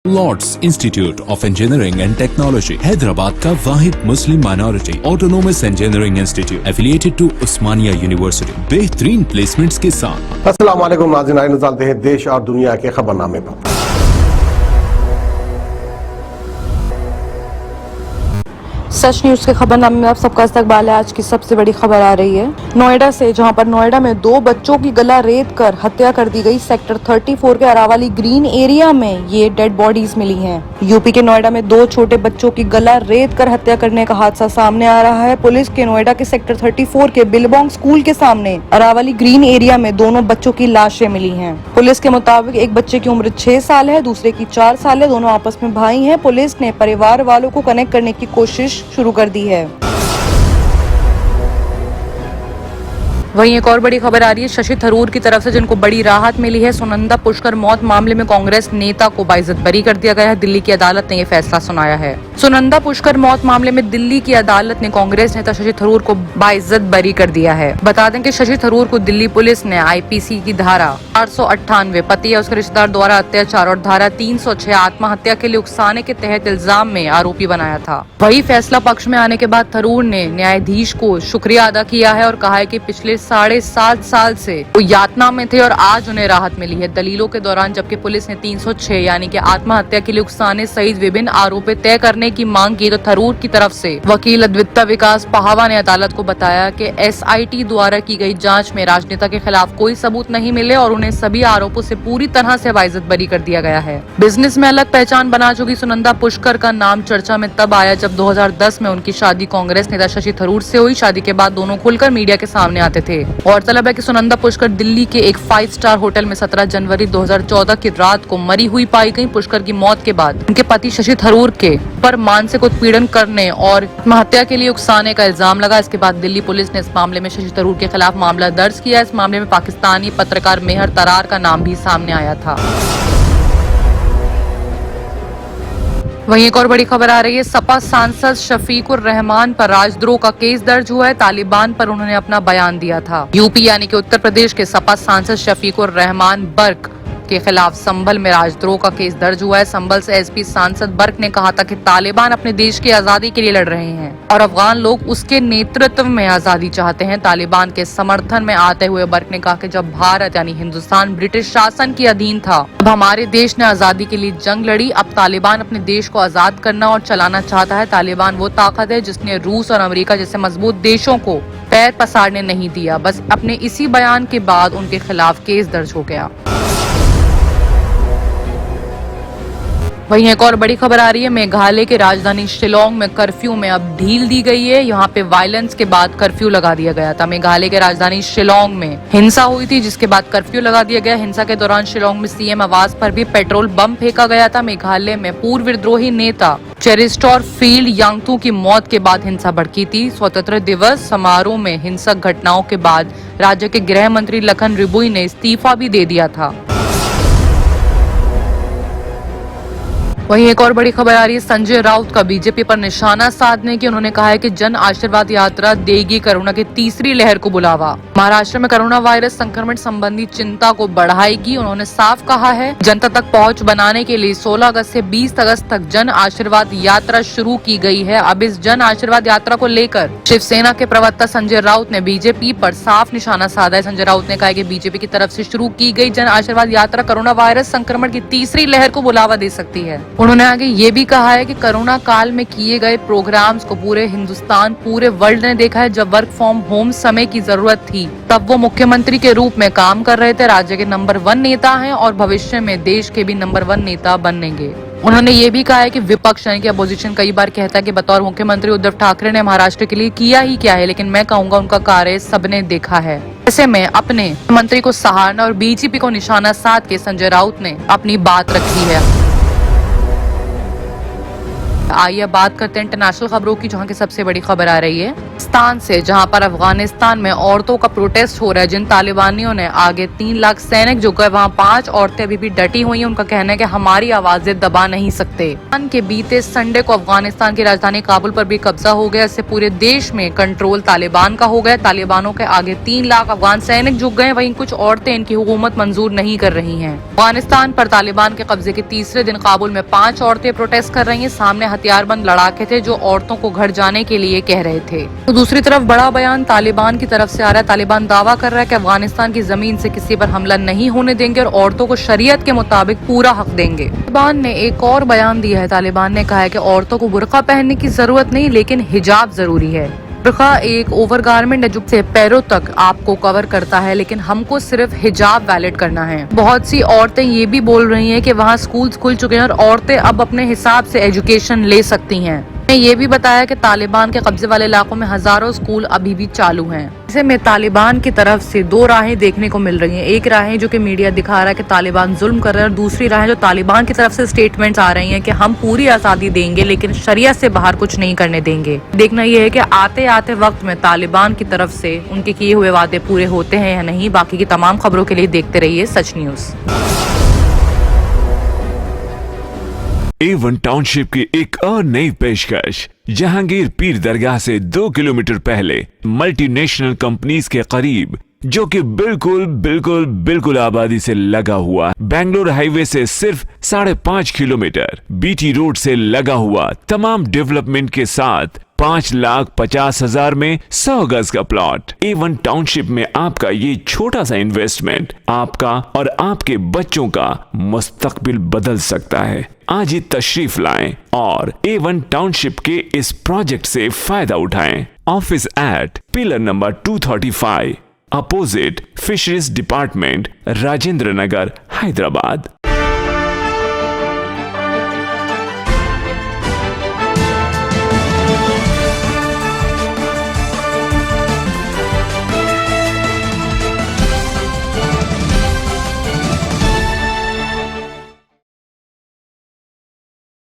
Lord's Institute of Engineering and Technology Hyderabad का वाहिद मुस्लिम minority autonomous engineering institute affiliated to Osmania University बेहतरीन placements के साथ। अस्सलाम वालेकुम नाज़रीन, आइए चलते हैं देश और दुनिया के खबरनामे पर। सच न्यूज के खबरनामे में आप सबका इस्तकबाल है। आज की सबसे बड़ी खबर आ रही है नोएडा से, जहां पर नोएडा में 2 बच्चों की गला रेत कर हत्या कर दी गई। सेक्टर 34 के अरावली ग्रीन एरिया में ये डेड बॉडीज मिली हैं। यूपी के नोएडा में 2 छोटे बच्चों की गला रेत कर हत्या करने का हादसा सामने आ रहा है। पुलिस के नोएडा के सेक्टर 34 के बिलबोंग स्कूल के सामने अरावली ग्रीन एरिया में दोनों बच्चों की लाशें मिली हैं। पुलिस के मुताबिक एक बच्चे की उम्र 6 साल है, दूसरे की 4 साल है। दोनों आपस में भाई हैं। पुलिस ने परिवार वालों को कनेक्ट करने की कोशिश शुरू कर दी है। वहीं एक और बड़ी खबर आ रही है शशि थरूर की तरफ से, जिनको बड़ी राहत मिली है। सुनंदा पुष्कर मौत मामले में कांग्रेस नेता को बाइज्जत बरी कर दिया गया है। दिल्ली की अदालत ने यह फैसला सुनाया है। सुनंदा पुष्कर मौत मामले में दिल्ली की अदालत ने कांग्रेस नेता शशि थरूर को बाइज्जत बरी कर दिया है। बता दें कि शशि थरूर को दिल्ली पुलिस ने आईपीसी की धारा 498 पति या उसके रिश्तेदार द्वारा अत्याचार और धारा 306 आत्महत्या के लिए उकसाने के तहत इल्जाम में आरोपी बनाया था। वही फैसला पक्ष में आने के बाद थरूर ने न्यायाधीश को शुक्रिया अदा किया है और कहा है कि पिछले 7.5 साल से वो यातना में थे और आज उन्हें राहत मिली है। दलीलों के दौरान जबकि पुलिस ने 306 यानी कि आत्महत्या के लिए उकसाने सहित विभिन्न आरोप तय करने की मांग की, तो थरूर की तरफ से वकील अद्विता विकास पहावा ने अदालत को बताया कि एसआईटी द्वारा की गई जांच में राजनेता के खिलाफ कोई सबूत नहीं मिले और उन्हें सभी आरोपों से पूरी तरह से बाइज्जत बरी कर दिया गया है। बिजनेस में अलग पहचान बना चुकी सुनंदा पुष्कर का नाम चर्चा में तब आया जब 2010 में उनकी शादी कांग्रेस नेता शशि थरूर से हुई। शादी के बाद दोनों खुलकर मीडिया के सामने आते थे। गौरतलब है कि सुनंदा पुष्कर दिल्ली के एक 5 स्टार होटल में 17 जनवरी 2014 की रात को मरी हुई पाई गई। पुष्कर की मौत के बाद उनके पति शशि थरूर के पर मानसिक उत्पीड़न करने और आत्महत्या के लिए उकसाने का इल्जाम लगा। इसके बाद दिल्ली पुलिस ने इस मामले में शशि थरूर के खिलाफ मामला दर्ज किया। इस मामले में पाकिस्तानी पत्रकार मेहर तरार का नाम भी सामने आया था। वहीं एक और बड़ी खबर आ रही है सपा सांसद शफीकुर रहमान पर राजद्रोह का केस दर्ज हुआ है। तालिबान पर उन्होंने अपना बयान दिया था। यूपी यानी कि उत्तर प्रदेश के सपा सांसद शफीकुर रहमान बर्क के खिलाफ संभल में राजद्रोह का केस दर्ज हुआ है। संभल से एसपी सांसद बर्क ने कहा था कि तालिबान अपने देश की आजादी के लिए लड़ रहे हैं और अफगान लोग उसके नेतृत्व में आजादी चाहते हैं। तालिबान के समर्थन में आते हुए बर्क ने कहा कि जब भारत यानी हिंदुस्तान ब्रिटिश शासन के अधीन था, अब हमारे देश ने आजादी के लिए जंग लड़ी। अब तालिबान अपने देश को आजाद करना और चलाना चाहता है। तालिबान वो ताकत है जिसने रूस और अमेरिका जैसे मजबूत देशों को पैर पसारने नहीं दिया। बस अपने इसी बयान के बाद उनके खिलाफ केस दर्ज हो गया। वहीं एक और बड़ी खबर आ रही है मेघालय के राजधानी शिलोंग में कर्फ्यू में अब ढील दी गई है। यहाँ पे वायलेंस के बाद कर्फ्यू लगा दिया गया था। मेघालय के राजधानी शिलोंग में हिंसा हुई थी, जिसके बाद कर्फ्यू लगा दिया गया। हिंसा के दौरान शिलोंग में सीएम आवास पर भी पेट्रोल बम फेंका गया था। मेघालय में पूर्व विद्रोही नेता चेरिस्टोर फील्ड यांगतू की मौत के बाद हिंसा भड़की थी। स्वतंत्रता दिवस समारोह में हिंसक घटनाओं के बाद राज्य के गृह मंत्री लखन रिबुई ने इस्तीफा भी दे दिया था। वहीं एक और बड़ी खबर आ रही है संजय राउत का बीजेपी पर निशाना साधने की। उन्होंने कहा है कि जन आशीर्वाद यात्रा देगी कोरोना की तीसरी लहर को बुलावा। महाराष्ट्र में कोरोना वायरस संक्रमण संबंधी चिंता को बढ़ाएगी। उन्होंने साफ कहा है जनता तक पहुंच बनाने के लिए 16 अगस्त से 20 अगस्त तक जन आशीर्वाद यात्रा शुरू की गई है। अब इस जन आशीर्वाद यात्रा को लेकर शिवसेना के प्रवक्ता संजय राउत ने बीजेपी पर साफ निशाना साधा है। संजय राउत ने कहा कि बीजेपी की तरफ से शुरू की गई जन आशीर्वाद यात्रा कोरोना वायरस संक्रमण की तीसरी लहर को बुलावा दे सकती है। उन्होंने आगे ये भी कहा है कि कोरोना काल में किए गए प्रोग्राम्स को पूरे हिंदुस्तान पूरे वर्ल्ड ने देखा है। जब वर्क फ्रॉम होम समय की जरूरत थी तब वो मुख्यमंत्री के रूप में काम कर रहे थे। राज्य के नंबर 1 नेता हैं और भविष्य में देश के भी नंबर 1 नेता बनेंगे। उन्होंने ये भी कहा है कि विपक्ष यानी कि अपोजिशन कई बार कहता है कि बतौर मुख्यमंत्री उद्धव ठाकरे ने महाराष्ट्र के लिए किया ही क्या है, लेकिन मैं कहूंगा उनका कार्य सबने देखा है। ऐसे में अपने मंत्री को सहारना और बीजेपी को निशाना साध के संजय राउत ने अपनी बात रखी है। आइए बात करते हैं इंटरनेशनल खबरों की, जहां की सबसे बड़ी खबर आ रही है पाकिस्तान से, जहां पर अफगानिस्तान में औरतों का प्रोटेस्ट हो रहा है। जिन तालिबानियों ने आगे 3 लाख सैनिक जो गए, वहां 5 औरतें अभी भी डटी हुई हैं। उनका कहना है कि हमारी आवाजें दबा नहीं सकते। के बीते संडे को अफगानिस्तान की राजधानी काबुल पर भी कब्जा हो गया। इससे पूरे देश में कंट्रोल तालिबान का हो गया। तालिबानों के आगे 3 लाख अफगान सैनिक झुक गए। वहीं कुछ औरतें इनकी हुकूमत मंजूर नहीं कर रही हैं। अफगानिस्तान पर तालिबान के कब्जे के तीसरे दिन काबुल में 5 औरतें प्रोटेस्ट कर रही हैं। सामने हथियारबंद लड़ाके थे जो औरतों को घर जाने के लिए कह रहे थे। तो दूसरी तरफ बड़ा बयान तालिबान की तरफ से आ रहा है। तालिबान दावा कर रहा है कि अफगानिस्तान की जमीन से किसी पर हमला नहीं होने देंगे और औरतों को शरीयत के मुताबिक पूरा हक देंगे। तालिबान ने एक और बयान दिया है। तालिबान ने कहा है कि औरतों को बुर्का पहनने की जरूरत नहीं, लेकिन हिजाब जरूरी है। बुर्का एक ओवरगारमेंट है जो से पैरों तक आपको कवर करता है, लेकिन हमको सिर्फ हिजाब वैलिड करना है। बहुत सी औरतें ये भी बोल रही हैं कि वहाँ स्कूल्स खुल चुके हैं और औरतें अब अपने हिसाब से एजुकेशन ले सकती हैं। ये भी बताया कि तालिबान के कब्जे वाले इलाकों में हजारों स्कूल अभी भी चालू हैं। ऐसे में तालिबान की तरफ से 2 राहें देखने को मिल रही हैं। एक राह जो कि मीडिया दिखा रहा है कि तालिबान जुल्म कर रहा है, और दूसरी राह जो तालिबान की तरफ से स्टेटमेंट्स आ रही हैं कि हम पूरी आजादी देंगे लेकिन शरियत से बाहर कुछ नहीं करने देंगे। देखना यह है कि आते आते वक्त में तालिबान की तरफ से उनके किए हुए वादे पूरे होते हैं या नहीं। बाकी की तमाम खबरों के लिए देखते रहिए सच न्यूज। A1 टाउनशिप की एक और नई पेशकश। जहांगीर पीर दरगाह से 2 किलोमीटर पहले मल्टीनेशनल कंपनीज के करीब, जो कि बिल्कुल आबादी से लगा हुआ, बेंगलोर हाईवे से सिर्फ 5.5 किलोमीटर, बीटी रोड से लगा हुआ, तमाम डेवलपमेंट के साथ 5,50,000 में 100 गज का प्लॉट। A1 टाउनशिप में आपका ये छोटा सा इन्वेस्टमेंट आपका और आपके बच्चों का मुस्तकबिल बदल सकता है। आज ही तशरीफ लाएं और A1 टाउनशिप के इस प्रोजेक्ट से फायदा उठाएं। Office at pillar number 235 opposite fisheries department, Rajendra Nagar, Hyderabad.